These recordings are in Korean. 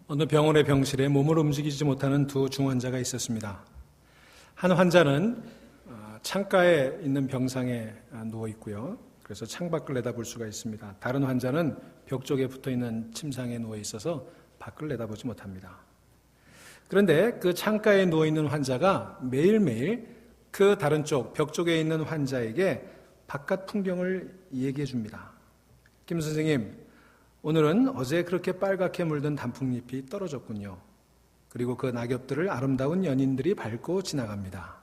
어느 병원의 병실에 몸을 움직이지 못하는 두 중환자가 있었습니다. 한 환자는 창가에 있는 병상에 누워 있고요. 그래서 창밖을 내다볼 수가 있습니다. 다른 환자는 벽 쪽에 붙어있는 침상에 누워 있어서 밖을 내다보지 못합니다. 그런데 그 창가에 누워있는 환자가 매일매일 그 다른 쪽, 벽 쪽에 있는 환자에게 바깥 풍경을 얘기해 줍니다. 김 선생님, 오늘은 어제 그렇게 빨갛게 물든 단풍잎이 떨어졌군요. 그리고 그 낙엽들을 아름다운 연인들이 밟고 지나갑니다.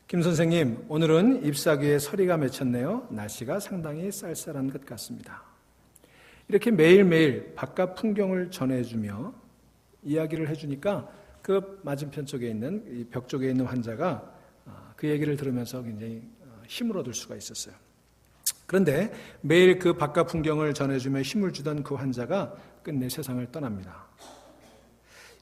김 선생님, 오늘은 잎사귀에 서리가 맺혔네요. 날씨가 상당히 쌀쌀한 것 같습니다. 이렇게 매일매일 바깥 풍경을 전해주며 이야기를 해주니까 그 맞은편 쪽에 있는, 이 벽 쪽에 있는 환자가 그 얘기를 들으면서 굉장히 힘을 얻을 수가 있었어요. 그런데 매일 그 바깥 풍경을 전해주며 힘을 주던 그 환자가 끝내 세상을 떠납니다.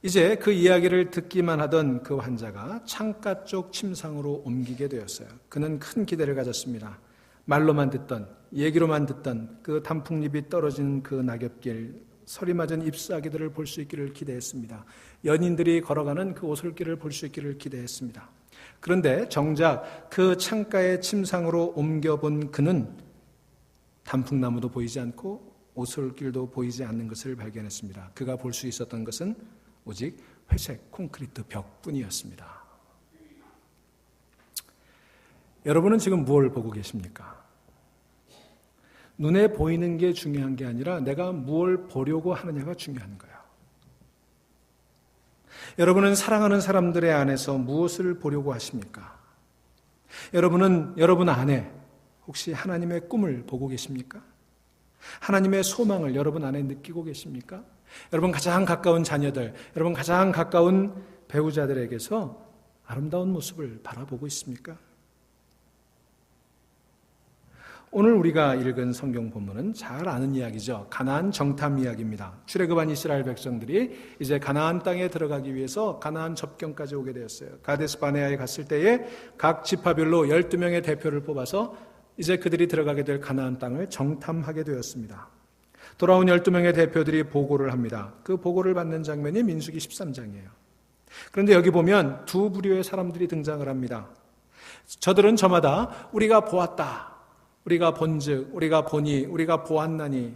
이제 그 이야기를 듣기만 하던 그 환자가 창가 쪽 침상으로 옮기게 되었어요. 그는 큰 기대를 가졌습니다. 말로만 듣던, 얘기로만 듣던 그 단풍잎이 떨어진 그 낙엽길, 서리 맞은 잎사귀들을 볼 수 있기를 기대했습니다. 연인들이 걸어가는 그 오솔길을 볼 수 있기를 기대했습니다. 그런데 정작 그 창가의 침상으로 옮겨본 그는 단풍나무도 보이지 않고 오솔길도 보이지 않는 것을 발견했습니다. 그가 볼 수 있었던 것은 오직 회색 콘크리트 벽뿐이었습니다. 여러분은 지금 무엇을 보고 계십니까? 눈에 보이는 게 중요한 게 아니라 내가 무엇을 보려고 하느냐가 중요한 거예요. 여러분은 사랑하는 사람들의 안에서 무엇을 보려고 하십니까? 여러분은 여러분 안에 혹시 하나님의 꿈을 보고 계십니까? 하나님의 소망을 여러분 안에 느끼고 계십니까? 여러분 가장 가까운 자녀들, 여러분 가장 가까운 배우자들에게서 아름다운 모습을 바라보고 있습니까? 오늘 우리가 읽은 성경 본문은 잘 아는 이야기죠. 가나안 정탐 이야기입니다. 출애굽한 이스라엘 백성들이 이제 가나안 땅에 들어가기 위해서 가나안 접경까지 오게 되었어요. 가데스 바네아에 갔을 때에 각 지파별로 12명의 대표를 뽑아서 이제 그들이 들어가게 될 가나안 땅을 정탐하게 되었습니다. 돌아온 12명의 대표들이 보고를 합니다. 그 보고를 받는 장면이 민수기 13장이에요. 그런데 여기 보면 두 부류의 사람들이 등장을 합니다. 저들은 저마다 우리가 보았다, 우리가 본즉, 우리가 보니, 우리가 보았나니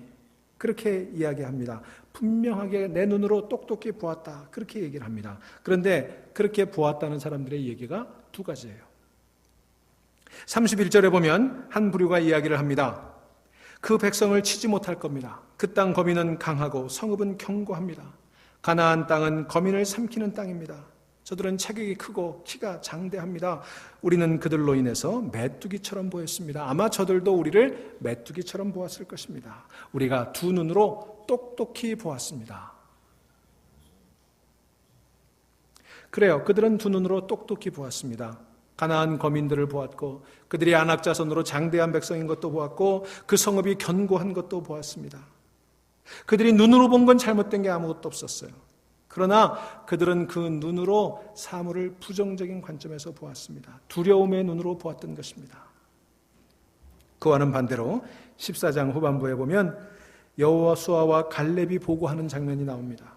그렇게 이야기합니다. 분명하게 내 눈으로 똑똑히 보았다, 그렇게 얘기를 합니다. 그런데 그렇게 보았다는 사람들의 얘기가 두 가지예요. 31절에 보면 한 부류가 이야기를 합니다. 그 백성을 치지 못할 겁니다. 그 땅 거민은 강하고 성읍은 견고합니다. 가나안 땅은 거민을 삼키는 땅입니다. 저들은 체격이 크고 키가 장대합니다. 우리는 그들로 인해서 메뚜기처럼 보였습니다. 아마 저들도 우리를 메뚜기처럼 보았을 것입니다. 우리가 두 눈으로 똑똑히 보았습니다. 그래요. 그들은 두 눈으로 똑똑히 보았습니다. 가나안 거민들을 보았고 그들이 안악자손으로 장대한 백성인 것도 보았고 그 성읍이 견고한 것도 보았습니다. 그들이 눈으로 본 건 잘못된 게 아무것도 없었어요. 그러나 그들은 그 눈으로 사물을 부정적인 관점에서 보았습니다. 두려움의 눈으로 보았던 것입니다. 그와는 반대로 14장 후반부에 보면 여호수아와 갈렙이 보고하는 장면이 나옵니다.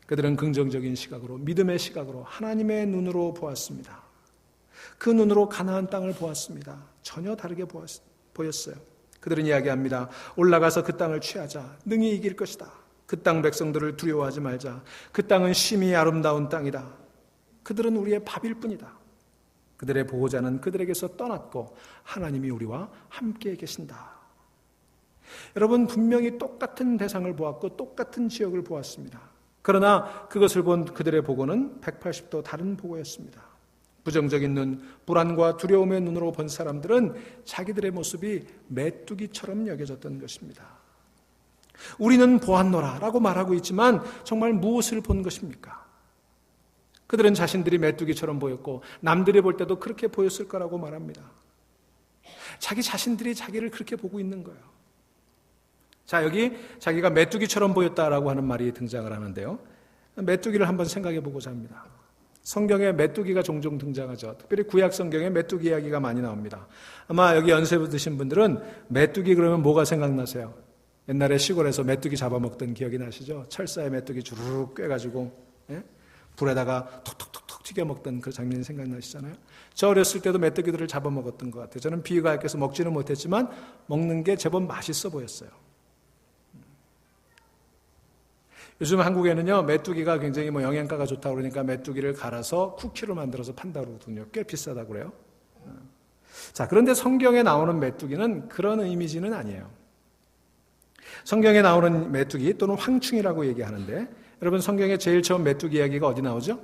그들은 긍정적인 시각으로, 믿음의 시각으로, 하나님의 눈으로 보았습니다. 그 눈으로 가나안 땅을 보았습니다. 전혀 다르게 보였어요. 그들은 이야기합니다. 올라가서 그 땅을 취하자. 능히 이길 것이다. 그 땅 백성들을 두려워하지 말자. 그 땅은 심히 아름다운 땅이다. 그들은 우리의 밥일 뿐이다. 그들의 보호자는 그들에게서 떠났고 하나님이 우리와 함께 계신다. 여러분, 분명히 똑같은 대상을 보았고 똑같은 지역을 보았습니다. 그러나 그것을 본 그들의 보고는 180도 다른 보고였습니다. 부정적인 눈, 불안과 두려움의 눈으로 본 사람들은 자기들의 모습이 메뚜기처럼 여겨졌던 것입니다. 우리는 보았노라 라고 말하고 있지만 정말 무엇을 본 것입니까? 그들은 자신들이 메뚜기처럼 보였고 남들이 볼 때도 그렇게 보였을 거라고 말합니다. 자기 자신들이 자기를 그렇게 보고 있는 거예요. 자, 여기 자기가 메뚜기처럼 보였다라고 하는 말이 등장을 하는데요. 메뚜기를 한번 생각해 보고자 합니다. 성경에 메뚜기가 종종 등장하죠. 특별히 구약 성경에 메뚜기 이야기가 많이 나옵니다. 아마 여기 연세 드신 분들은 메뚜기 그러면 뭐가 생각나세요? 옛날에 시골에서 메뚜기 잡아먹던 기억이 나시죠? 철사에 메뚜기 주르륵 꿰가지고 불에다가 톡톡톡톡 튀겨먹던 그 장면이 생각나시잖아요. 저 어렸을 때도 메뚜기들을 잡아먹었던 것 같아요. 저는 비위가 약해서 먹지는 못했지만 먹는 게 제법 맛있어 보였어요. 요즘 한국에는요, 메뚜기가 굉장히 영양가가 좋다고 그러니까 메뚜기를 갈아서 쿠키로 만들어서 판다고 그러거든요. 꽤 비싸다고 그래요. 자, 그런데 성경에 나오는 메뚜기는 그런 이미지는 아니에요. 성경에 나오는 메뚜기 또는 황충이라고 얘기하는데, 여러분 성경에 제일 처음 메뚜기 이야기가 어디 나오죠?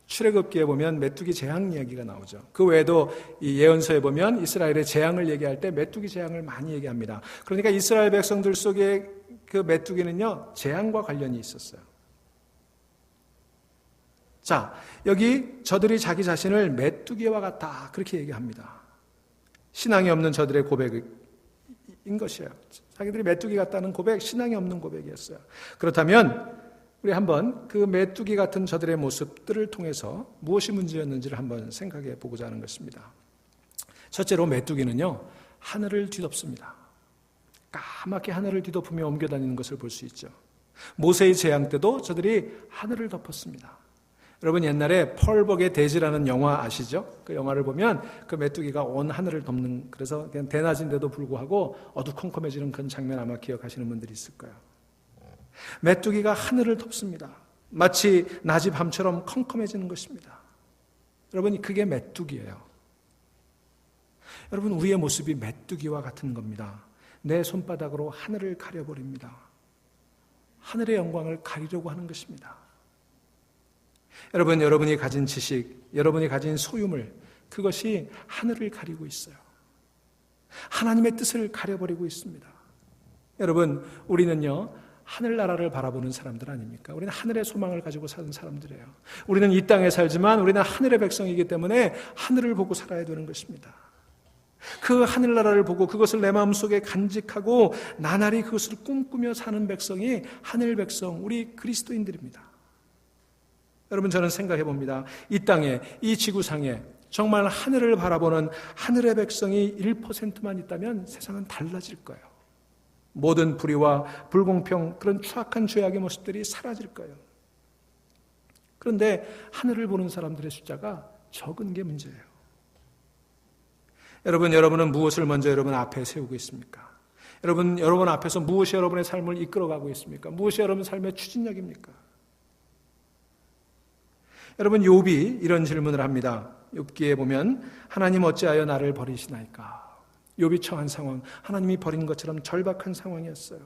출애굽기에 보면 메뚜기 재앙 이야기가 나오죠. 그 외에도 이 예언서에 보면 이스라엘의 재앙을 얘기할 때 메뚜기 재앙을 많이 얘기합니다. 그러니까 이스라엘 백성들 속에 그 메뚜기는요, 재앙과 관련이 있었어요. 자, 여기 저들이 자기 자신을 메뚜기와 같다 그렇게 얘기합니다. 신앙이 없는 저들의 고백인 것이에요. 자기들이 메뚜기 같다는 고백, 신앙이 없는 고백이었어요. 그렇다면 우리 한번 그 메뚜기 같은 저들의 모습들을 통해서 무엇이 문제였는지를 한번 생각해 보고자 하는 것입니다. 첫째로 메뚜기는요, 하늘을 뒤덮습니다. 까맣게 하늘을 뒤덮으며 옮겨다니는 것을 볼 수 있죠. 모세의 재앙 때도 저들이 하늘을 덮었습니다. 여러분 옛날에 펄벅의 대지라는 영화 아시죠? 그 영화를 보면 그 메뚜기가 온 하늘을 덮는, 그래서 그냥 대낮인데도 불구하고 어두컴컴해지는 그런 장면 아마 기억하시는 분들이 있을 거예요. 메뚜기가 하늘을 덮습니다. 마치 낮이 밤처럼 컴컴해지는 것입니다. 여러분 그게 메뚜기예요. 여러분 우리의 모습이 메뚜기와 같은 겁니다. 내 손바닥으로 하늘을 가려버립니다. 하늘의 영광을 가리려고 하는 것입니다. 여러분, 여러분이 가진 지식, 여러분이 가진 소유물, 그것이 하늘을 가리고 있어요. 하나님의 뜻을 가려버리고 있습니다. 여러분, 우리는요, 하늘나라를 바라보는 사람들 아닙니까? 우리는 하늘의 소망을 가지고 사는 사람들이에요. 우리는 이 땅에 살지만 우리는 하늘의 백성이기 때문에 하늘을 보고 살아야 되는 것입니다. 그 하늘나라를 보고 그것을 내 마음속에 간직하고 나날이 그것을 꿈꾸며 사는 백성이 하늘 백성, 우리 그리스도인들입니다. 여러분 저는 생각해 봅니다. 이 땅에, 이 지구상에 정말 하늘을 바라보는 하늘의 백성이 1%만 있다면 세상은 달라질 거예요. 모든 불의와 불공평, 그런 추악한 죄악의 모습들이 사라질 거예요. 그런데 하늘을 보는 사람들의 숫자가 적은 게 문제예요. 여러분은 무엇을 먼저 여러분 앞에 세우고 있습니까? 여러분 앞에서 무엇이 여러분의 삶을 이끌어가고 있습니까? 무엇이 여러분 삶의 추진력입니까? 여러분 욥이 이런 질문을 합니다. 욥기에 보면 하나님 어찌하여 나를 버리시나이까? 욥이 처한 상황, 하나님이 버린 것처럼 절박한 상황이었어요.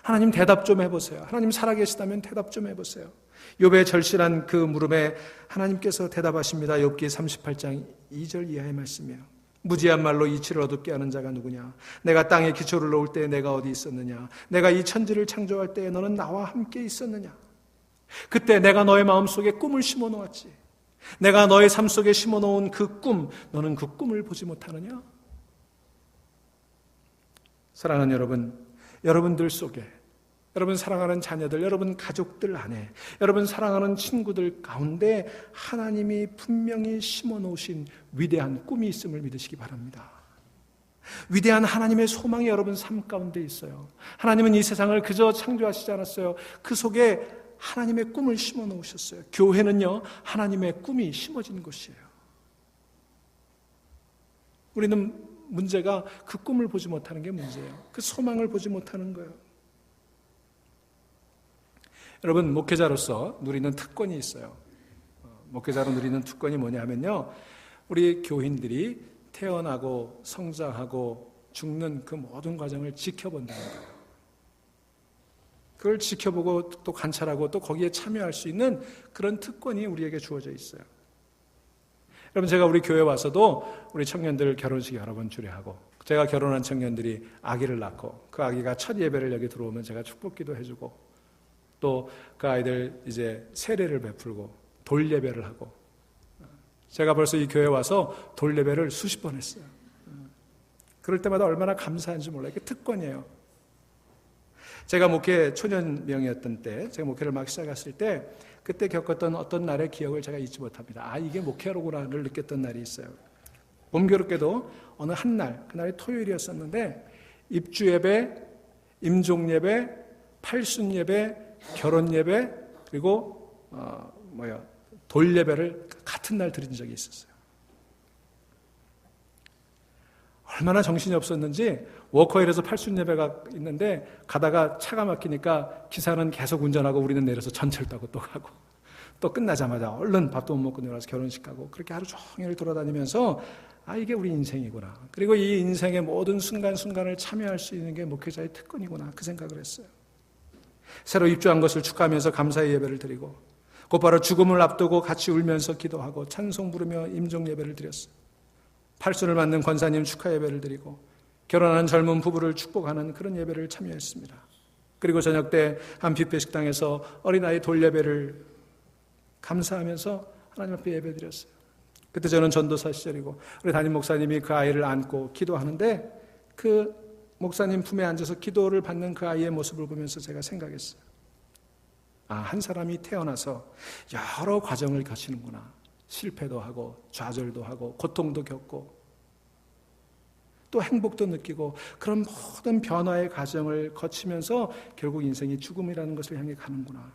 하나님 대답 좀 해보세요. 하나님 살아계시다면 대답 좀 해보세요. 욥의 절실한 그 물음에 하나님께서 대답하십니다. 욥기 38장 2절 이하의 말씀이에요. 무지한 말로 이치를 어둡게 하는 자가 누구냐? 내가 땅에 기초를 놓을 때에 내가 어디 있었느냐? 내가 이 천지를 창조할 때에 너는 나와 함께 있었느냐? 그때 내가 너의 마음속에 꿈을 심어 놓았지. 내가 너의 삶 속에 심어 놓은 그 꿈, 너는 그 꿈을 보지 못하느냐? 사랑하는 여러분, 여러분들 속에, 여러분 사랑하는 자녀들, 여러분 가족들 안에, 여러분 사랑하는 친구들 가운데 하나님이 분명히 심어 놓으신 위대한 꿈이 있음을 믿으시기 바랍니다. 위대한 하나님의 소망이 여러분 삶 가운데 있어요. 하나님은 이 세상을 그저 창조하시지 않았어요. 그 속에 하나님의 꿈을 심어 놓으셨어요. 교회는요, 하나님의 꿈이 심어진 곳이에요. 우리는 문제가 그 꿈을 보지 못하는 게 문제예요. 그 소망을 보지 못하는 거예요. 여러분, 목회자로서 누리는 특권이 있어요. 목회자로 누리는 특권이 뭐냐 하면요, 우리 교인들이 태어나고 성장하고 죽는 그 모든 과정을 지켜본다는 거예요. 그걸 지켜보고 또 관찰하고 또 거기에 참여할 수 있는 그런 특권이 우리에게 주어져 있어요. 여러분 제가 우리 교회 와서도 우리 청년들 결혼식 여러 번 주례하고, 제가 결혼한 청년들이 아기를 낳고 그 아기가 첫 예배를 여기 들어오면 제가 축복기도 해주고, 또 그 아이들 이제 세례를 베풀고 돌 예배를 하고, 제가 벌써 이 교회 와서 돌 예배를 수십 번 했어요. 그럴 때마다 얼마나 감사한지 몰라요. 이게 특권이에요. 제가 목회 초년명이었던 때, 제가 목회를 막 시작했을 때, 그때 겪었던 어떤 날의 기억을 제가 잊지 못합니다. 아, 이게 목회로구나를 느꼈던 날이 있어요. 공교롭게도 어느 한 날, 그날이 토요일이었었는데 입주 예배 임종예배, 팔순예배, 결혼예배, 그리고 돌예배를 같은 날 드린 적이 있었어요. 얼마나 정신이 없었는지 워커힐에서 팔순예배가 있는데 가다가 차가 막히니까 기사는 계속 운전하고 우리는 내려서 전철 타고 또 가고, 또 끝나자마자 얼른 밥도 못 먹고 내려와서 결혼식 가고, 그렇게 하루 종일 돌아다니면서 이게 우리 인생이구나. 그리고 이 인생의 모든 순간순간을 참여할 수 있는 게 목회자의 특권이구나. 그 생각을 했어요. 새로 입주한 것을 축하하면서 감사의 예배를 드리고, 곧바로 죽음을 앞두고 같이 울면서 기도하고 찬송 부르며 임종 예배를 드렸어요. 팔순을 맞는 권사님 축하 예배를 드리고, 결혼한 젊은 부부를 축복하는 그런 예배를 참여했습니다. 그리고 저녁 때 한 뷔페 식당에서 어린아이 돌 예배를 감사하면서 하나님 앞에 예배 드렸어요. 그때 저는 전도사 시절이고 우리 담임 목사님이 그 아이를 안고 기도하는데, 그 목사님 품에 앉아서 기도를 받는 그 아이의 모습을 보면서 제가 생각했어요. 한 사람이 태어나서 여러 과정을 거치는구나. 실패도 하고 좌절도 하고 고통도 겪고 또 행복도 느끼고, 그런 모든 변화의 과정을 거치면서 결국 인생이 죽음이라는 것을 향해 가는구나.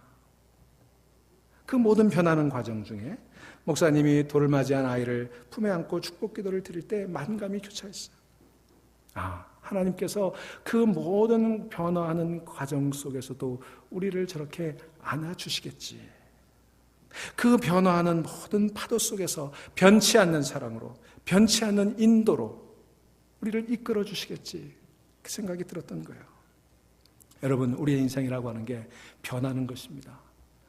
그 모든 변하는 과정 중에 목사님이 돌을 맞이한 아이를 품에 안고 축복 기도를 드릴 때 만감이 교차했어요. 하나님께서 그 모든 변화하는 과정 속에서도 우리를 저렇게 안아주시겠지. 그 변화하는 모든 파도 속에서 변치 않는 사랑으로, 변치 않는 인도로 우리를 이끌어 주시겠지. 그 생각이 들었던 거예요. 여러분, 우리의 인생이라고 하는 게 변하는 것입니다.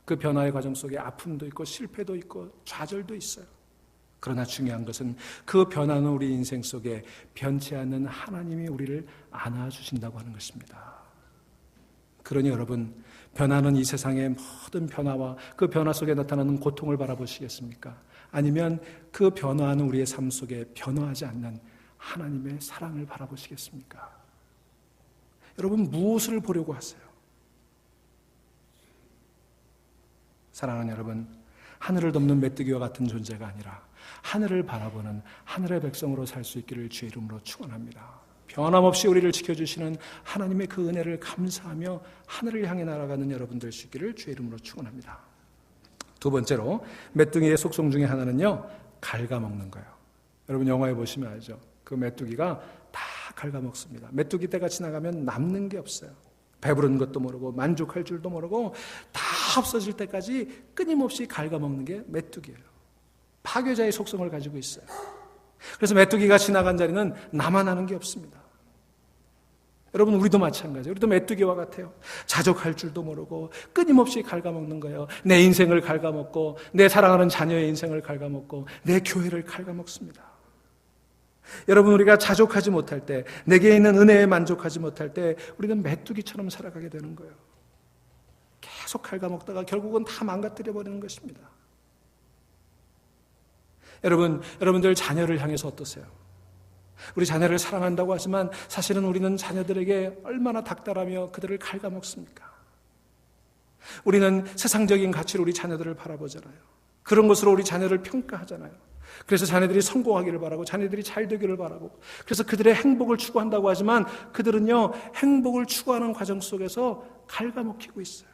그 변화의 과정 속에 아픔도 있고 실패도 있고 좌절도 있어요. 그러나 중요한 것은 그 변화는 우리 인생 속에 변치 않는 하나님이 우리를 안아주신다고 하는 것입니다. 그러니 여러분, 변하는 이 세상의 모든 변화와 그 변화 속에 나타나는 고통을 바라보시겠습니까? 아니면 그 변화하는 우리의 삶 속에 변화하지 않는 하나님의 사랑을 바라보시겠습니까? 여러분, 무엇을 보려고 하세요? 사랑하는 여러분, 하늘을 덮는 메뚜기와 같은 존재가 아니라 하늘을 바라보는 하늘의 백성으로 살 수 있기를 주의 이름으로 축원합니다. 변함없이 우리를 지켜주시는 하나님의 그 은혜를 감사하며 하늘을 향해 날아가는 여러분 될 수 있기를 주의 이름으로 축원합니다. 두 번째로, 메뚜기의 속성 중에 하나는요, 갉아먹는 거예요. 여러분, 영화에 보시면 알죠? 그 메뚜기가 다 갉아먹습니다. 메뚜기 때가 지나가면 남는 게 없어요. 배부른 것도 모르고 만족할 줄도 모르고 다 없어질 때까지 끊임없이 갉아먹는 게 메뚜기예요. 파괴자의 속성을 가지고 있어요. 그래서 메뚜기가 지나간 자리는 남아나는 게 없습니다. 여러분, 우리도 마찬가지예요. 우리도 메뚜기와 같아요. 자족할 줄도 모르고 끊임없이 갉아먹는 거예요. 내 인생을 갉아먹고, 내 사랑하는 자녀의 인생을 갉아먹고, 내 교회를 갉아먹습니다. 여러분, 우리가 자족하지 못할 때, 내게 있는 은혜에 만족하지 못할 때 우리는 메뚜기처럼 살아가게 되는 거예요. 계속 갉아먹다가 결국은 다 망가뜨려 버리는 것입니다. 여러분들 자녀를 향해서 어떠세요? 우리 자녀를 사랑한다고 하지만 사실은 우리는 자녀들에게 얼마나 닥달하며 그들을 갉아먹습니까? 우리는 세상적인 가치로 우리 자녀들을 바라보잖아요. 그런 것으로 우리 자녀를 평가하잖아요. 그래서 자녀들이 성공하기를 바라고, 자녀들이 잘 되기를 바라고, 그래서 그들의 행복을 추구한다고 하지만 그들은요, 행복을 추구하는 과정 속에서 갉아먹히고 있어요.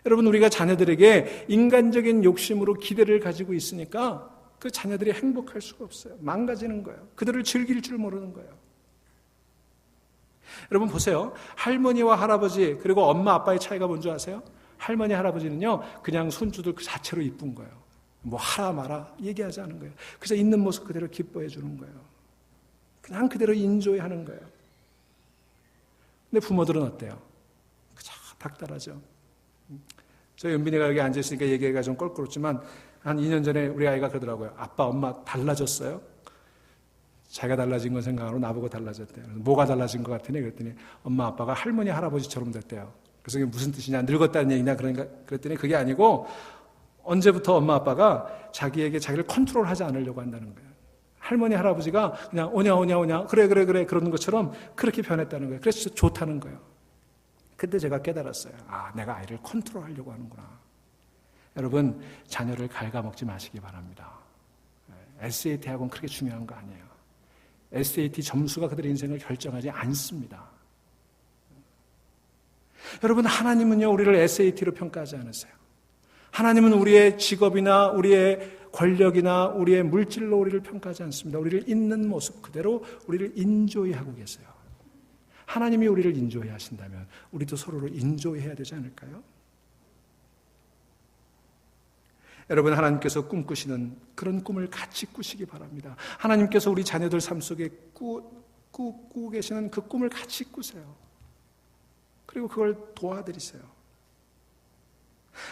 여러분, 우리가 자녀들에게 인간적인 욕심으로 기대를 가지고 있으니까 그 자녀들이 행복할 수가 없어요. 망가지는 거예요. 그들을 즐길 줄 모르는 거예요. 여러분 보세요. 할머니와 할아버지, 그리고 엄마 아빠의 차이가 뭔지 아세요? 할머니 할아버지는요, 그냥 손주들 그 자체로 이쁜 거예요. 뭐 하라 마라 얘기하지 않은 거예요. 그래서 있는 모습 그대로 기뻐해 주는 거예요. 그냥 그대로 인조해하는 거예요. 근데 부모들은 어때요? 그저 닥달하죠. 저희 은빈이가 여기 앉아있으니까 얘기가 좀 껄끄럽지만 한 2년 전에 우리 아이가 그러더라고요. 아빠, 엄마 달라졌어요? 자기가 달라진 건 생각하고 나보고 달라졌대요. 뭐가 달라진 것 같으니? 그랬더니 엄마, 아빠가 할머니, 할아버지처럼 됐대요. 그래서 이게 무슨 뜻이냐? 늙었다는 얘기냐? 그러니까 그랬더니 그게 아니고 언제부터 엄마, 아빠가 자기에게 자기를 컨트롤하지 않으려고 한다는 거예요. 할머니, 할아버지가 그냥 오냐 그래 그러는 것처럼 그렇게 변했다는 거예요. 그래서 좋다는 거예요. 그때 제가 깨달았어요. 내가 아이를 컨트롤하려고 하는구나. 여러분, 자녀를 갉아먹지 마시기 바랍니다. SAT하고는 그렇게 중요한 거 아니에요. SAT 점수가 그들의 인생을 결정하지 않습니다. 여러분, 하나님은요, 우리를 SAT로 평가하지 않으세요. 하나님은 우리의 직업이나 우리의 권력이나 우리의 물질로 우리를 평가하지 않습니다. 우리를 있는 모습 그대로 우리를 인조이 하고 계세요. 하나님이 우리를 인조이 하신다면 우리도 서로를 인조이 해야 되지 않을까요? 여러분, 하나님께서 꿈꾸시는 그런 꿈을 같이 꾸시기 바랍니다. 하나님께서 우리 자녀들 삶 속에 꾸고 계시는 그 꿈을 같이 꾸세요. 그리고 그걸 도와드리세요.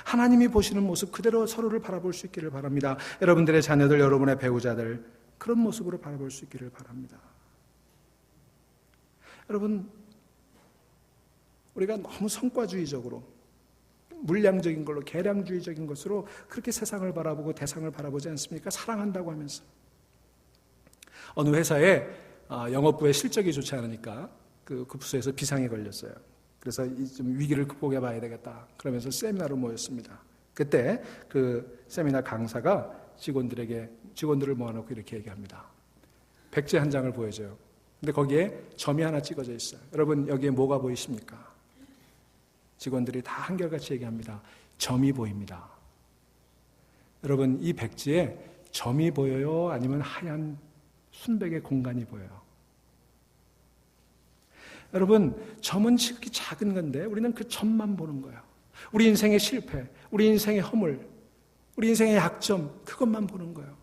하나님이 보시는 모습 그대로 서로를 바라볼 수 있기를 바랍니다. 여러분들의 자녀들, 여러분의 배우자들 그런 모습으로 바라볼 수 있기를 바랍니다. 여러분, 우리가 너무 성과주의적으로 물량적인 걸로 계량주의적인 것으로 그렇게 세상을 바라보고 대상을 바라보지 않습니까? 사랑한다고 하면서. 어느 회사에 영업부의 실적이 좋지 않으니까 그 부서에서 비상이 걸렸어요. 그래서 좀 위기를 극복해 봐야 되겠다. 그러면서 세미나로 모였습니다. 그때 그 세미나 강사가 직원들을 모아놓고 이렇게 얘기합니다. 백지 한 장을 보여줘요. 근데 거기에 점이 하나 찍어져 있어요. 여러분, 여기에 뭐가 보이십니까? 직원들이 다 한결같이 얘기합니다. 점이 보입니다. 여러분, 이 백지에 점이 보여요? 아니면 하얀 순백의 공간이 보여요? 여러분, 점은 지극히 작은 건데 우리는 그 점만 보는 거예요. 우리 인생의 실패, 우리 인생의 허물, 우리 인생의 약점, 그것만 보는 거예요.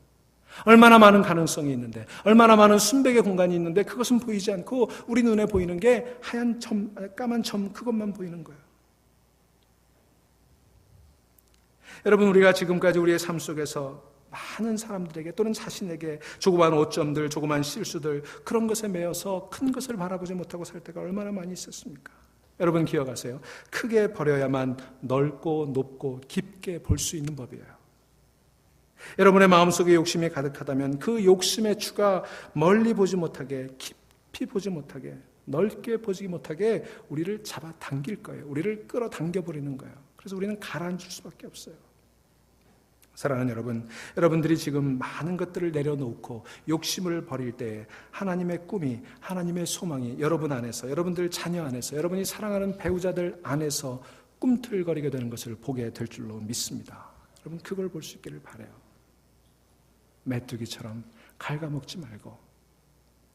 얼마나 많은 가능성이 있는데, 얼마나 많은 순백의 공간이 있는데 그것은 보이지 않고 우리 눈에 보이는 게 하얀 점, 까만 점, 그것만 보이는 거예요. 여러분, 우리가 지금까지 우리의 삶 속에서 많은 사람들에게 또는 자신에게 조그만 오점들, 조그만 실수들, 그런 것에 매여서 큰 것을 바라보지 못하고 살 때가 얼마나 많이 있었습니까? 여러분, 기억하세요. 크게 버려야만 넓고 높고 깊게 볼 수 있는 법이에요. 여러분의 마음속에 욕심이 가득하다면 그 욕심의 추가 멀리 보지 못하게, 깊이 보지 못하게, 넓게 보지 못하게 우리를 잡아당길 거예요. 우리를 끌어당겨버리는 거예요. 그래서 우리는 가라앉을 수밖에 없어요. 사랑하는 여러분, 여러분들이 지금 많은 것들을 내려놓고 욕심을 버릴 때 하나님의 꿈이, 하나님의 소망이 여러분 안에서, 여러분들 자녀 안에서, 여러분이 사랑하는 배우자들 안에서 꿈틀거리게 되는 것을 보게 될 줄로 믿습니다. 여러분, 그걸 볼 수 있기를 바라요. 메뚜기처럼 갉아먹지 말고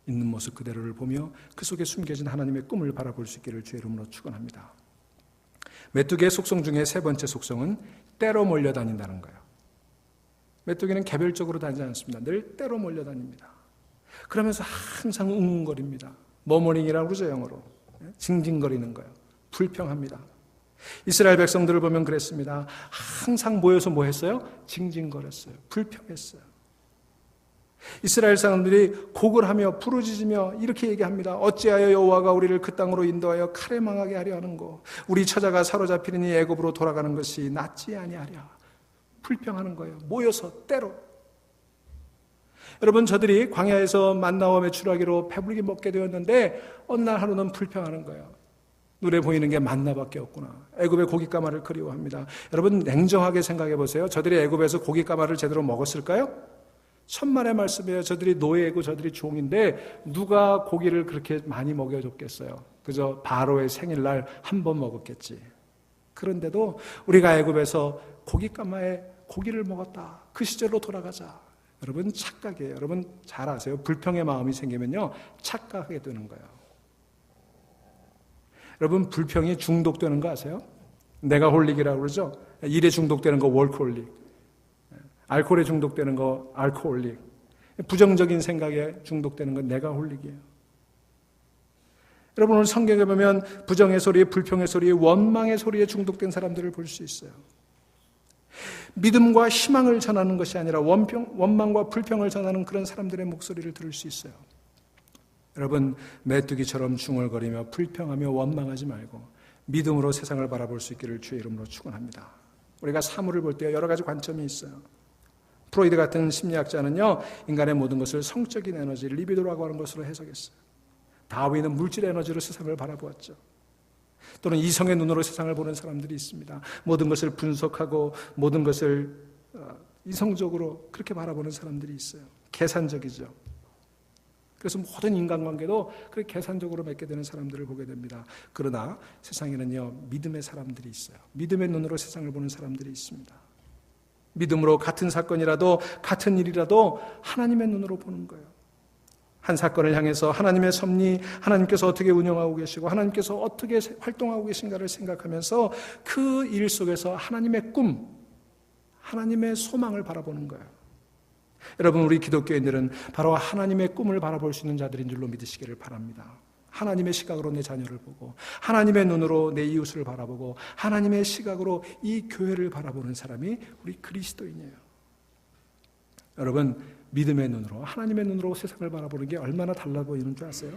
있는 모습 그대로를 보며 그 속에 숨겨진 하나님의 꿈을 바라볼 수 있기를 주의 이름으로 축원합니다. 메뚜기의 속성 중에 세 번째 속성은 때로 몰려다닌다는 거예요. 메뚜기는 개별적으로 다니지 않습니다. 늘 때로 몰려다닙니다. 그러면서 항상 웅웅거립니다. 머머링이라고 그러죠, 영어로. 징징거리는 거예요. 불평합니다. 이스라엘 백성들을 보면 그랬습니다. 항상 모여서 뭐 했어요? 징징거렸어요. 불평했어요. 이스라엘 사람들이 곡을 하며 부르짖으며 이렇게 얘기합니다. 어찌하여 여호와가 우리를 그 땅으로 인도하여 칼에 망하게 하려 하는고, 우리 처자가 사로잡히니 애굽으로 돌아가는 것이 낫지 아니하랴. 불평하는 거예요. 모여서 때로. 여러분, 저들이 광야에서 만나와 메추라기로 배부르게 먹게 되었는데 어느 날 하루는 불평하는 거예요. 눈에 보이는 게 만나밖에 없구나. 애굽의 고깃가마를 그리워합니다. 여러분, 냉정하게 생각해 보세요. 저들이 애굽에서 고깃가마를 제대로 먹었을까요? 천만의 말씀이에요. 저들이 노예고 저들이 종인데 누가 고기를 그렇게 많이 먹여줬겠어요? 그저 바로의 생일날 한 번 먹었겠지. 그런데도 우리가 애굽에서 고깃가마에 고기를 먹었다. 그 시절로 돌아가자. 여러분, 착각이에요. 여러분 잘 아세요. 불평의 마음이 생기면요, 착각하게 되는 거예요. 여러분, 불평이 중독되는 거 아세요? 내가 홀릭이라고 그러죠. 일에 중독되는 거 월코홀릭, 알코올에 중독되는 거 알코올릭, 부정적인 생각에 중독되는 건 내가 홀릭이에요. 여러분, 오늘 성경에 보면 부정의 소리에, 불평의 소리에, 원망의 소리에 중독된 사람들을 볼 수 있어요. 믿음과 희망을 전하는 것이 아니라 원망과 불평을 전하는 그런 사람들의 목소리를 들을 수 있어요. 여러분, 메뚜기처럼 중얼거리며 불평하며 원망하지 말고 믿음으로 세상을 바라볼 수 있기를 주의 이름으로 축원합니다. 우리가 사물을 볼 때 여러 가지 관점이 있어요. 프로이드 같은 심리학자는요, 인간의 모든 것을 성적인 에너지, 리비도라고 하는 것으로 해석했어요. 다윈은 물질 에너지로 세상을 바라보았죠. 또는 이성의 눈으로 세상을 보는 사람들이 있습니다. 모든 것을 분석하고 모든 것을 이성적으로 그렇게 바라보는 사람들이 있어요. 계산적이죠. 그래서 모든 인간관계도 그렇게 계산적으로 맺게 되는 사람들을 보게 됩니다. 그러나 세상에는요, 믿음의 사람들이 있어요. 믿음의 눈으로 세상을 보는 사람들이 있습니다. 믿음으로 같은 사건이라도 같은 일이라도 하나님의 눈으로 보는 거예요. 한 사건을 향해서 하나님의 섭리, 하나님께서 어떻게 운영하고 계시고 하나님께서 어떻게 활동하고 계신가를 생각하면서 그 일 속에서 하나님의 꿈, 하나님의 소망을 바라보는 거예요. 여러분, 우리 기독교인들은 바로 하나님의 꿈을 바라볼 수 있는 자들인 줄로 믿으시기를 바랍니다. 하나님의 시각으로 내 자녀를 보고 하나님의 눈으로 내 이웃을 바라보고 하나님의 시각으로 이 교회를 바라보는 사람이 우리 그리스도인이에요. 여러분, 믿음의 눈으로, 하나님의 눈으로 세상을 바라보는 게 얼마나 달라 보이는 줄 아세요?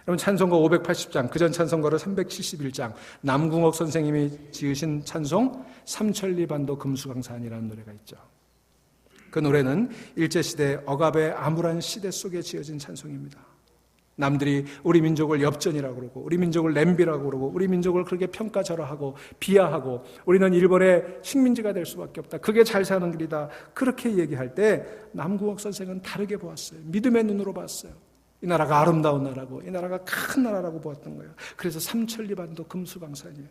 여러분, 찬송가 580장, 그전 찬송가로 371장, 남궁옥 선생님이 지으신 찬송 삼천리반도 금수강산이라는 노래가 있죠. 그 노래는 일제시대 억압의 암울한 시대 속에 지어진 찬송입니다. 남들이 우리 민족을 엽전이라고 그러고 우리 민족을 냄비라고 그러고 우리 민족을 그렇게 평가절하하고 비하하고 우리는 일본의 식민지가 될 수밖에 없다. 그게 잘 사는 길이다. 그렇게 얘기할 때 남궁옥 선생은 다르게 보았어요. 믿음의 눈으로 봤어요. 이 나라가 아름다운 나라고 이 나라가 큰 나라라고 보았던 거예요. 그래서 삼천리반도 금수강산이에요.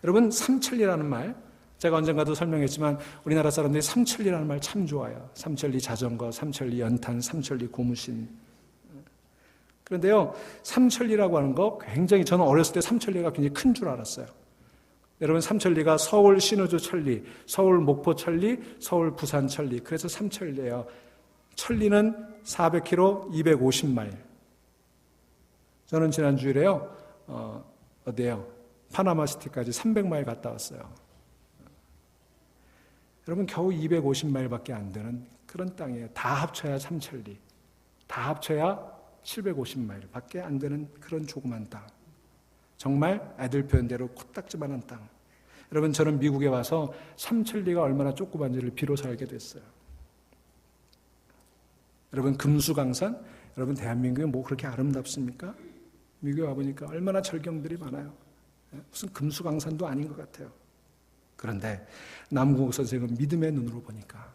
여러분, 삼천리라는 말 제가 언젠가도 설명했지만 우리나라 사람들이 삼천리라는 말 참 좋아요. 삼천리 자전거, 삼천리 연탄, 삼천리 고무신. 그런데요, 삼천리라고 하는 거 굉장히, 저는 어렸을 때 삼천리가 굉장히 큰 줄 알았어요. 여러분, 삼천리가 서울 신우주 천리, 서울 목포 천리, 서울 부산 천리, 그래서 삼천리예요. 천리는 400km, 250마일. 저는 지난 주일에요, 어디예요? 파나마시티까지 300마일 갔다 왔어요. 여러분, 겨우 250마일밖에 안 되는 그런 땅이에요. 다 합쳐야 삼천리, 다 합쳐야 750마일밖에 안 되는 그런 조그만 땅. 정말 애들 표현대로 코딱지만한 땅. 여러분, 저는 미국에 와서 삼천리가 얼마나 조그만지를 비로소 알게 됐어요. 여러분, 금수강산, 여러분, 대한민국이 뭐 그렇게 아름답습니까? 미국에 와보니까 얼마나 절경들이 많아요. 무슨 금수강산도 아닌 것 같아요. 그런데 남궁옥 선생은 믿음의 눈으로 보니까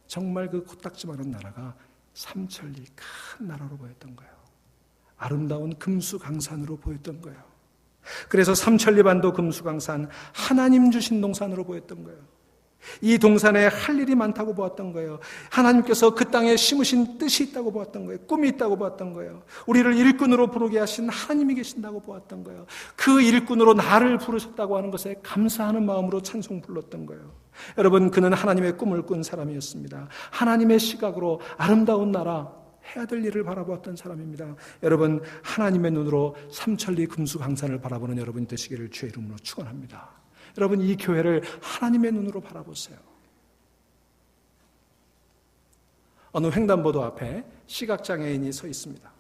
정말 그 코딱지만한 나라가 삼천리 큰 나라로 보였던 거예요. 아름다운 금수강산으로 보였던 거예요. 그래서 삼천리반도 금수강산, 하나님 주신 동산으로 보였던 거예요. 이 동산에 할 일이 많다고 보았던 거예요. 하나님께서 그 땅에 심으신 뜻이 있다고 보았던 거예요. 꿈이 있다고 보았던 거예요. 우리를 일꾼으로 부르게 하신 하나님이 계신다고 보았던 거예요. 그 일꾼으로 나를 부르셨다고 하는 것에 감사하는 마음으로 찬송 불렀던 거예요. 여러분, 그는 하나님의 꿈을 꾼 사람이었습니다. 하나님의 시각으로 아름다운 나라, 해야 될 일을 바라보았던 사람입니다. 여러분, 하나님의 눈으로 삼천리 금수강산을 바라보는 여러분이 되시기를 주의 이름으로 축원합니다. 여러분, 이 교회를 하나님의 눈으로 바라보세요. 어느 횡단보도 앞에 시각장애인이 서 있습니다.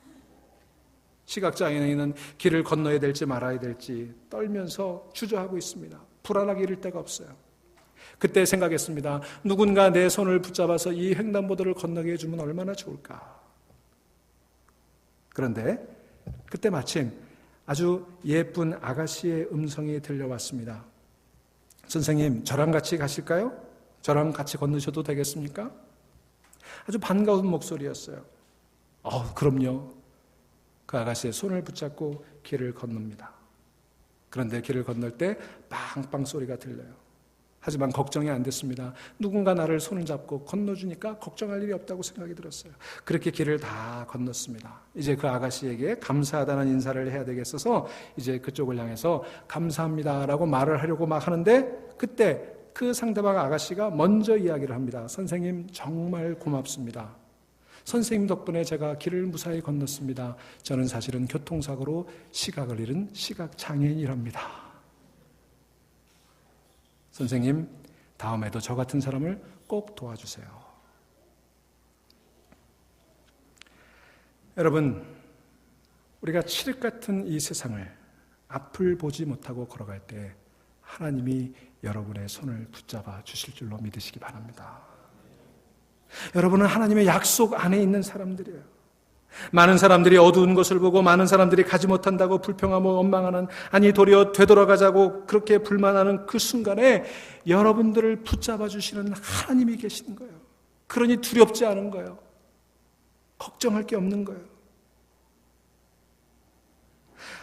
시각장애인은 길을 건너야 될지 말아야 될지 떨면서 주저하고 있습니다. 불안하게 이를 데가 없어요. 그때 생각했습니다. 누군가 내 손을 붙잡아서 이 횡단보도를 건너게 해주면 얼마나 좋을까. 그런데 그때 마침 아주 예쁜 아가씨의 음성이 들려왔습니다. 선생님, 저랑 같이 가실까요? 저랑 같이 건너셔도 되겠습니까? 아주 반가운 목소리였어요. 그럼요. 그 아가씨의 손을 붙잡고 길을 건넙니다. 그런데 길을 건널 때 빵빵 소리가 들려요. 하지만 걱정이 안 됐습니다. 누군가 나를 손을 잡고 건너주니까 걱정할 일이 없다고 생각이 들었어요. 그렇게 길을 다 건넜습니다. 이제 그 아가씨에게 감사하다는 인사를 해야 되겠어서 이제 그쪽을 향해서 감사합니다라고 말을 하려고 막 하는데 그때 그 상대방 아가씨가 먼저 이야기를 합니다. 선생님, 정말 고맙습니다. 선생님 덕분에 제가 길을 무사히 건넜습니다. 저는 사실은 교통사고로 시각을 잃은 시각장애인이랍니다. 선생님, 다음에도 저 같은 사람을 꼭 도와주세요. 여러분, 우리가 칠흑 같은 이 세상을 앞을 보지 못하고 걸어갈 때 하나님이 여러분의 손을 붙잡아 주실 줄로 믿으시기 바랍니다. 여러분은 하나님의 약속 안에 있는 사람들이에요. 많은 사람들이 어두운 것을 보고 많은 사람들이 가지 못한다고 불평하고 원망하는, 아니 도리어 되돌아가자고 그렇게 불만하는 그 순간에 여러분들을 붙잡아 주시는 하나님이 계시는 거예요. 그러니 두렵지 않은 거예요. 걱정할 게 없는 거예요.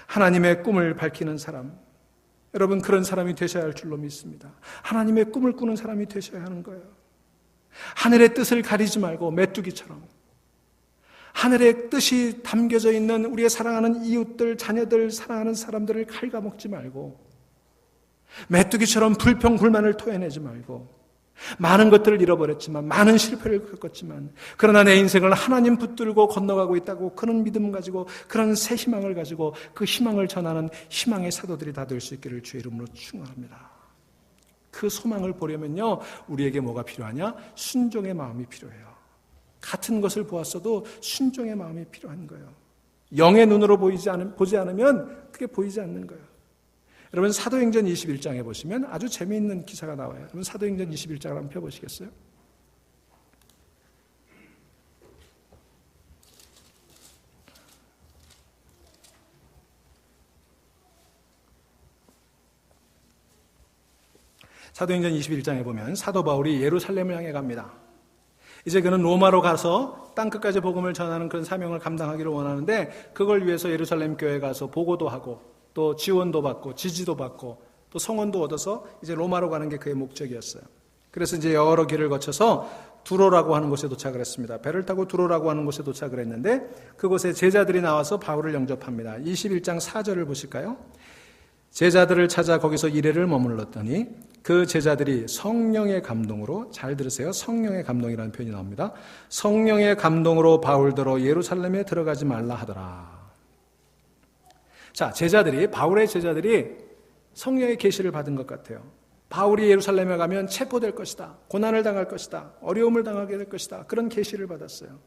하나님의 꿈을 밝히는 사람, 여러분 그런 사람이 되셔야 할 줄로 믿습니다. 하나님의 꿈을 꾸는 사람이 되셔야 하는 거예요. 하늘의 뜻을 가리지 말고 메뚜기처럼 하늘의 뜻이 담겨져 있는 우리의 사랑하는 이웃들, 자녀들, 사랑하는 사람들을 갉아먹지 말고 메뚜기처럼 불평불만을 토해내지 말고 많은 것들을 잃어버렸지만 많은 실패를 겪었지만 그러나 내 인생을 하나님 붙들고 건너가고 있다고 그런 믿음 가지고 그런 새 희망을 가지고 그 희망을 전하는 희망의 사도들이 다 될 수 있기를 주의 이름으로 축원합니다. 그 소망을 보려면요 우리에게 뭐가 필요하냐? 순종의 마음이 필요해요. 같은 것을 보았어도 순종의 마음이 필요한 거예요. 영의 눈으로 보지 않으면 그게 보이지 않는 거예요. 여러분 사도행전 21장에 보시면 아주 재미있는 기사가 나와요. 여러분 사도행전 21장을 한번 펴보시겠어요? 사도행전 21장에 보면 사도 바울이 예루살렘을 향해 갑니다. 이제 그는 로마로 가서 땅끝까지 복음을 전하는 그런 사명을 감당하기를 원하는데 그걸 위해서 예루살렘 교회에 가서 보고도 하고 또 지원도 받고 지지도 받고 또 성원도 얻어서 이제 로마로 가는 게 그의 목적이었어요. 그래서 이제 여러 길을 거쳐서 두로라고 하는 곳에 도착을 했습니다. 배를 타고 두로라고 하는 곳에 도착을 했는데 그곳에 제자들이 나와서 바울을 영접합니다. 21장 4절을 보실까요? 제자들을 찾아 거기서 이래를 머물렀더니 그 제자들이 성령의 감동으로, 잘 들으세요, 성령의 감동이라는 표현이 나옵니다. 성령의 감동으로 바울더러 예루살렘에 들어가지 말라 하더라. 자, 바울의 제자들이 성령의 계시를 받은 것 같아요. 바울이 예루살렘에 가면 체포될 것이다, 고난을 당할 것이다, 어려움을 당하게 될 것이다, 그런 계시를 받았어요.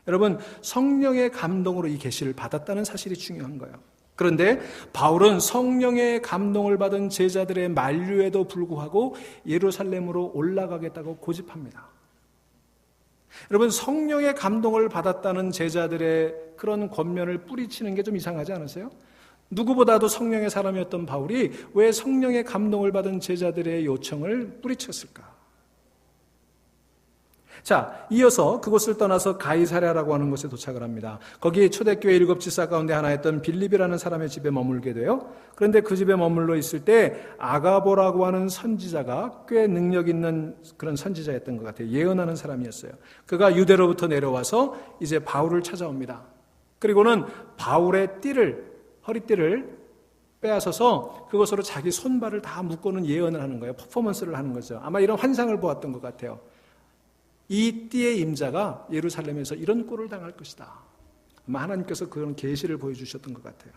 여러분 성령의 감동으로 이 계시를 받았다는 사실이 중요한 거예요. 그런데 바울은 성령의 감동을 받은 제자들의 만류에도 불구하고 예루살렘으로 올라가겠다고 고집합니다. 여러분 성령의 감동을 받았다는 제자들의 그런 권면을 뿌리치는 게 좀 이상하지 않으세요? 누구보다도 성령의 사람이었던 바울이 왜 성령의 감동을 받은 제자들의 요청을 뿌리쳤을까? 자, 이어서 그곳을 떠나서 가이사랴라고 하는 곳에 도착을 합니다. 거기 초대교회 7지사 가운데 하나였던 빌립이라는 사람의 집에 머물게 돼요. 그런데 그 집에 머물러 있을 때 아가보라고 하는 선지자가 꽤 능력 있는 그런 선지자였던 것 같아요. 예언하는 사람이었어요. 그가 유대로부터 내려와서 이제 바울을 찾아옵니다. 그리고는 바울의 허리띠를 빼앗아서 그것으로 자기 손발을 다 묶고는 예언을 하는 거예요. 퍼포먼스를 하는 거죠. 아마 이런 환상을 보았던 것 같아요. 이 띠의 임자가 예루살렘에서 이런 꼴을 당할 것이다. 아마 하나님께서 그런 계시를 보여주셨던 것 같아요.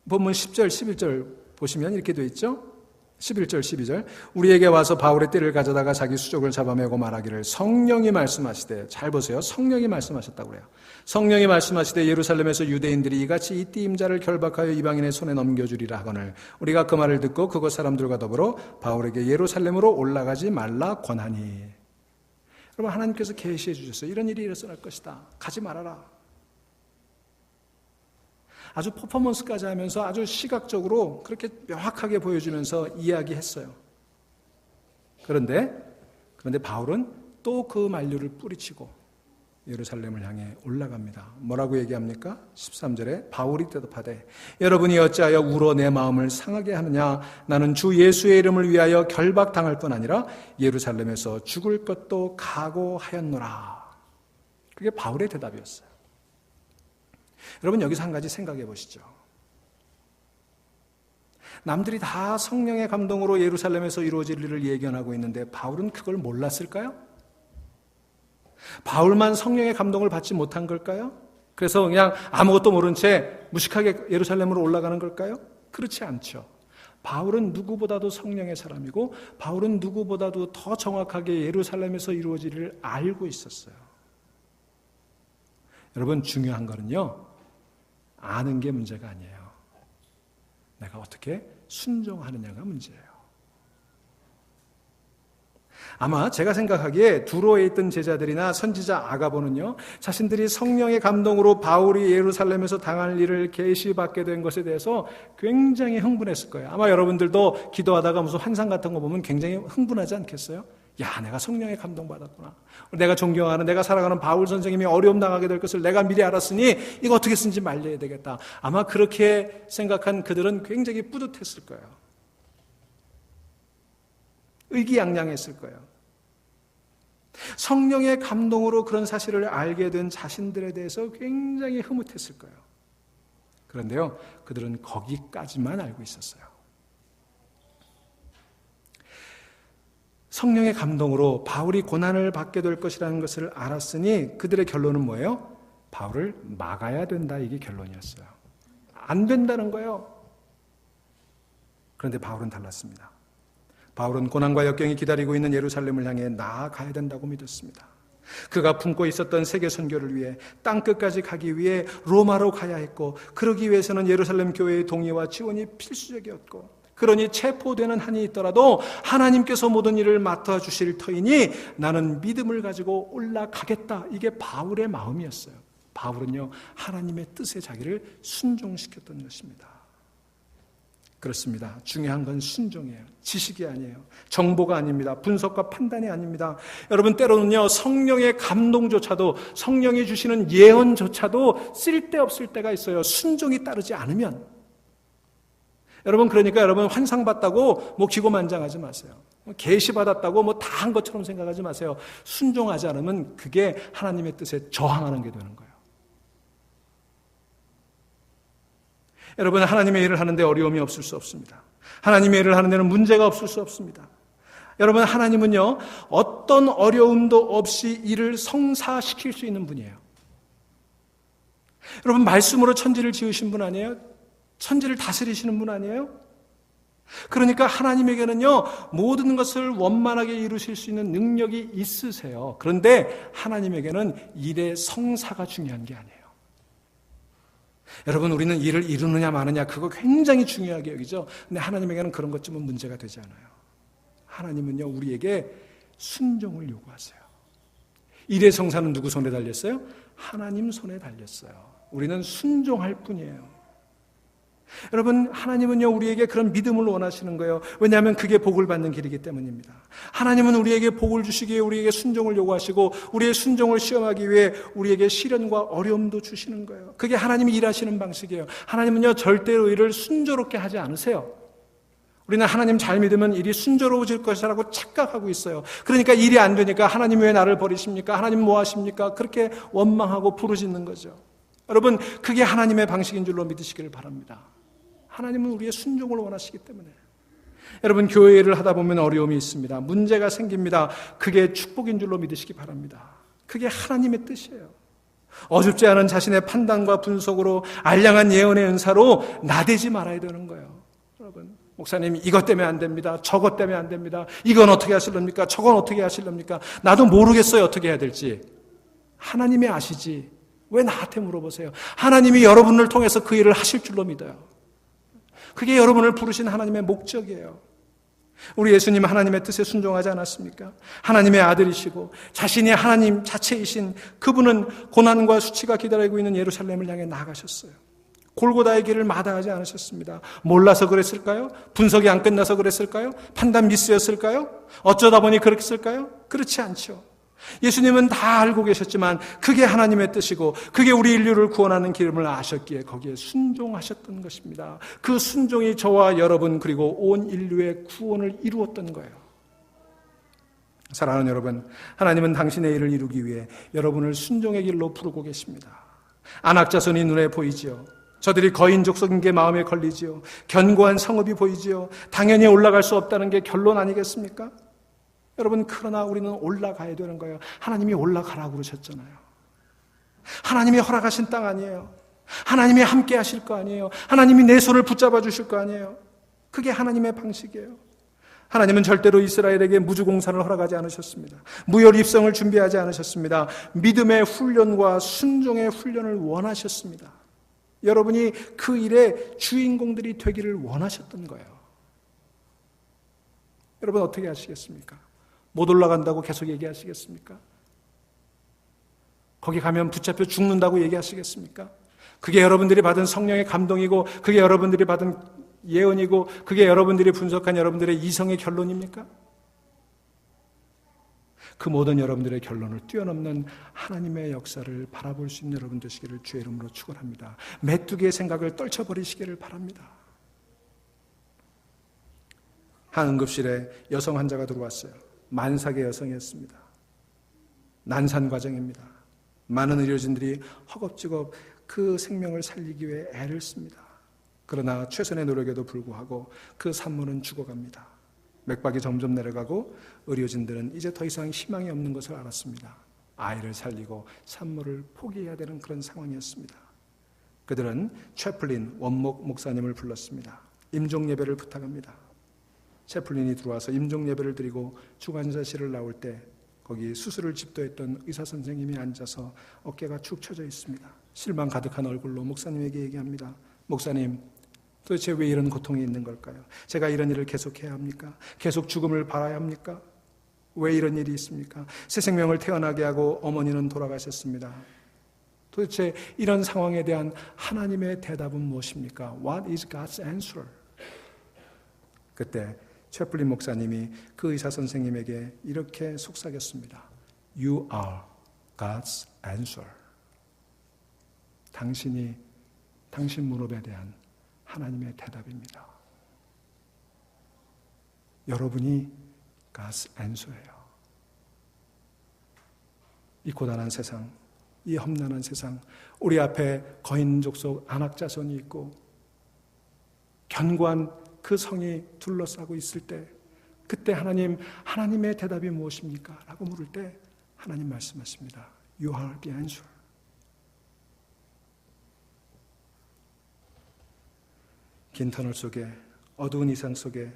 본문 10절, 11절 보시면 이렇게 되어 있죠. 11절, 12절 우리에게 와서 바울의 띠를 가져다가 자기 수족을 잡아매고 말하기를 성령이 말씀하시되, 잘 보세요. 성령이 말씀하셨다고 그래요. 성령이 말씀하시되 예루살렘에서 유대인들이 이같이 이 띠 임자를 결박하여 이방인의 손에 넘겨주리라 하거늘 우리가 그 말을 듣고 그곳 사람들과 더불어 바울에게 예루살렘으로 올라가지 말라 권하니. 여러분 하나님께서 계시해 주셨어요. 이런 일이 일어날 것이다. 가지 말아라. 아주 퍼포먼스까지 하면서 아주 시각적으로 그렇게 명확하게 보여주면서 이야기했어요. 그런데 바울은 또 그 만류를 뿌리치고 예루살렘을 향해 올라갑니다. 뭐라고 얘기합니까? 13절에 바울이 대답하되 여러분이 어찌하여 울어 내 마음을 상하게 하느냐? 나는 주 예수의 이름을 위하여 결박당할 뿐 아니라 예루살렘에서 죽을 것도 각오하였노라. 그게 바울의 대답이었어요. 여러분 여기서 한 가지 생각해 보시죠. 남들이 다 성령의 감동으로 예루살렘에서 이루어질 일을 예견하고 있는데 바울은 그걸 몰랐을까요? 바울만 성령의 감동을 받지 못한 걸까요? 그래서 그냥 아무것도 모른 채 무식하게 예루살렘으로 올라가는 걸까요? 그렇지 않죠. 바울은 누구보다도 성령의 사람이고 바울은 누구보다도 더 정확하게 예루살렘에서 이루어질 일을 알고 있었어요. 여러분 중요한 거는요, 아는 게 문제가 아니에요. 내가 어떻게 순종하느냐가 문제예요. 아마 제가 생각하기에 두로에 있던 제자들이나 선지자 아가보는요, 자신들이 성령의 감동으로 바울이 예루살렘에서 당할 일을 계시받게 된 것에 대해서 굉장히 흥분했을 거예요. 아마 여러분들도 기도하다가 무슨 환상 같은 거 보면 굉장히 흥분하지 않겠어요? 야, 내가 성령에 감동받았구나. 내가 존경하는, 내가 사랑하는 바울 선생님이 어려움 당하게 될 것을 내가 미리 알았으니 이거 어떻게 쓰는지 말려야 되겠다. 아마 그렇게 생각한 그들은 굉장히 뿌듯했을 거예요. 의기양양했을 거예요. 성령의 감동으로 그런 사실을 알게 된 자신들에 대해서 굉장히 흐뭇했을 거예요. 그런데요, 그들은 거기까지만 알고 있었어요. 성령의 감동으로 바울이 고난을 받게 될 것이라는 것을 알았으니 그들의 결론은 뭐예요? 바울을 막아야 된다, 이게 결론이었어요. 안 된다는 거예요. 그런데 바울은 달랐습니다. 바울은 고난과 역경이 기다리고 있는 예루살렘을 향해 나아가야 된다고 믿었습니다. 그가 품고 있었던 세계 선교를 위해 땅끝까지 가기 위해 로마로 가야 했고, 그러기 위해서는 예루살렘 교회의 동의와 지원이 필수적이었고, 그러니 체포되는 한이 있더라도 하나님께서 모든 일을 맡아주실 터이니 나는 믿음을 가지고 올라가겠다. 이게 바울의 마음이었어요. 바울은요, 하나님의 뜻에 자기를 순종시켰던 것입니다. 그렇습니다. 중요한 건 순종이에요. 지식이 아니에요. 정보가 아닙니다. 분석과 판단이 아닙니다. 여러분, 때로는요, 성령의 감동조차도, 성령이 주시는 예언조차도 쓸데없을 때가 있어요. 순종이 따르지 않으면. 여러분, 그러니까 여러분 환상 봤다고 뭐 기고만장하지 마세요. 계시 받았다고 뭐 다 한 것처럼 생각하지 마세요. 순종하지 않으면 그게 하나님의 뜻에 저항하는 게 되는 거예요. 여러분, 하나님의 일을 하는데 어려움이 없을 수 없습니다. 하나님의 일을 하는 데는 문제가 없을 수 없습니다. 여러분, 하나님은요, 어떤 어려움도 없이 일을 성사시킬 수 있는 분이에요. 여러분, 말씀으로 천지를 지으신 분 아니에요? 천지를 다스리시는 분 아니에요? 그러니까 하나님에게는요, 모든 것을 원만하게 이루실 수 있는 능력이 있으세요. 그런데 하나님에게는 일의 성사가 중요한 게 아니에요. 여러분, 우리는 일을 이루느냐 마느냐 그거 굉장히 중요하게 여기죠. 근데 하나님에게는 그런 것쯤은 문제가 되지 않아요. 하나님은요, 우리에게 순종을 요구하세요. 일의 성사는 누구 손에 달렸어요? 하나님 손에 달렸어요. 우리는 순종할 뿐이에요. 여러분, 하나님은요, 우리에게 그런 믿음을 원하시는 거예요. 왜냐하면 그게 복을 받는 길이기 때문입니다. 하나님은 우리에게 복을 주시기에 우리에게 순종을 요구하시고, 우리의 순종을 시험하기 위해 우리에게 시련과 어려움도 주시는 거예요. 그게 하나님이 일하시는 방식이에요. 하나님은요, 절대로 일을 순조롭게 하지 않으세요. 우리는 하나님 잘 믿으면 일이 순조로워질 것이라고 착각하고 있어요. 그러니까 일이 안 되니까 하나님 왜 나를 버리십니까? 하나님 뭐 하십니까? 그렇게 원망하고 부르짖는 거죠. 여러분, 그게 하나님의 방식인 줄로 믿으시기를 바랍니다. 하나님은 우리의 순종을 원하시기 때문에. 여러분, 교회 일을 하다 보면 어려움이 있습니다. 문제가 생깁니다. 그게 축복인 줄로 믿으시기 바랍니다. 그게 하나님의 뜻이에요. 어줍지 않은 자신의 판단과 분석으로 알량한 예언의 은사로 나대지 말아야 되는 거예요. 여러분, 목사님 이것 때문에 안 됩니다. 저것 때문에 안 됩니다. 이건 어떻게 하실랍니까? 저건 어떻게 하실랍니까? 나도 모르겠어요, 어떻게 해야 될지. 하나님이 아시지. 왜 나한테 물어보세요? 하나님이 여러분을 통해서 그 일을 하실 줄로 믿어요. 그게 여러분을 부르신 하나님의 목적이에요. 우리 예수님 하나님의 뜻에 순종하지 않았습니까? 하나님의 아들이시고 자신이 하나님 자체이신 그분은 고난과 수치가 기다리고 있는 예루살렘을 향해 나아가셨어요. 골고다의 길을 마다하지 않으셨습니다. 몰라서 그랬을까요? 분석이 안 끝나서 그랬을까요? 판단 미스였을까요? 어쩌다 보니 그랬을까요? 그렇지 않죠. 예수님은 다 알고 계셨지만 그게 하나님의 뜻이고 그게 우리 인류를 구원하는 길임을 아셨기에 거기에 순종하셨던 것입니다. 그 순종이 저와 여러분 그리고 온 인류의 구원을 이루었던 거예요. 사랑하는 여러분, 하나님은 당신의 일을 이루기 위해 여러분을 순종의 길로 부르고 계십니다. 안악자손이 눈에 보이지요. 저들이 거인족 속인 게 마음에 걸리지요. 견고한 성읍이 보이지요. 당연히 올라갈 수 없다는 게 결론 아니겠습니까? 여러분, 그러나 우리는 올라가야 되는 거예요. 하나님이 올라가라고 그러셨잖아요. 하나님이 허락하신 땅 아니에요. 하나님이 함께 하실 거 아니에요. 하나님이 내 손을 붙잡아 주실 거 아니에요. 그게 하나님의 방식이에요. 하나님은 절대로 이스라엘에게 무주공산을 허락하지 않으셨습니다. 무혈 입성을 준비하지 않으셨습니다. 믿음의 훈련과 순종의 훈련을 원하셨습니다. 여러분이 그 일의 주인공들이 되기를 원하셨던 거예요. 여러분, 어떻게 하시겠습니까? 못 올라간다고 계속 얘기하시겠습니까? 거기 가면 붙잡혀 죽는다고 얘기하시겠습니까? 그게 여러분들이 받은 성령의 감동이고 그게 여러분들이 받은 예언이고 그게 여러분들이 분석한 여러분들의 이성의 결론입니까? 그 모든 여러분들의 결론을 뛰어넘는 하나님의 역사를 바라볼 수 있는 여러분 되시기를 주의 이름으로 축원합니다. 메뚜기의 생각을 떨쳐버리시기를 바랍니다. 한 응급실에 여성 환자가 들어왔어요. 만삭의 여성이었습니다. 난산 과정입니다. 많은 의료진들이 허겁지겁 그 생명을 살리기 위해 애를 씁니다. 그러나 최선의 노력에도 불구하고 그 산모는 죽어갑니다. 맥박이 점점 내려가고 의료진들은 이제 더 이상 희망이 없는 것을 알았습니다. 아이를 살리고 산모를 포기해야 되는 그런 상황이었습니다. 그들은 채플린 원목 목사님을 불렀습니다. 임종 예배를 부탁합니다. 채플린이 들어와서 임종 예배를 드리고 주관자실을 나올 때 거기 수술을 집도했던 의사 선생님이 앉아서 어깨가 축 처져 있습니다. 실망 가득한 얼굴로 목사님에게 얘기합니다. 목사님, 도대체 왜 이런 고통이 있는 걸까요? 제가 이런 일을 계속해야 합니까? 계속 죽음을 바라야 합니까? 왜 이런 일이 있습니까? 새 생명을 태어나게 하고 어머니는 돌아가셨습니다. 도대체 이런 상황에 대한 하나님의 대답은 무엇입니까? What is God's answer? 그때 채플린 목사님이 그 의사 선생님에게 이렇게 속삭였습니다. You are God's answer. 당신이 당신 무릎에 대한 하나님의 대답입니다. 여러분이 God's answer예요. 이 고단한 세상, 이 험난한 세상, 우리 앞에 거인 족속 안악자손이 있고 견고한 그 성이 둘러싸고 있을 때 그때 하나님의 대답이 무엇입니까? 라고 물을 때 하나님 말씀하십니다. You are the answer. 긴 터널 속에 어두운 이상 속에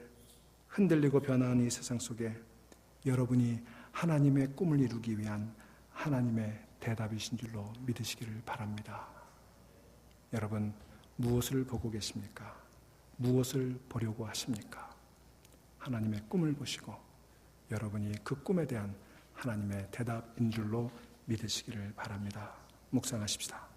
흔들리고 변화하는 이 세상 속에 여러분이 하나님의 꿈을 이루기 위한 하나님의 대답이신 줄로 믿으시기를 바랍니다. 여러분 무엇을 보고 계십니까? 무엇을 보려고 하십니까? 하나님의 꿈을 보시고 여러분이 그 꿈에 대한 하나님의 대답인 줄로 믿으시기를 바랍니다. 묵상하십시다.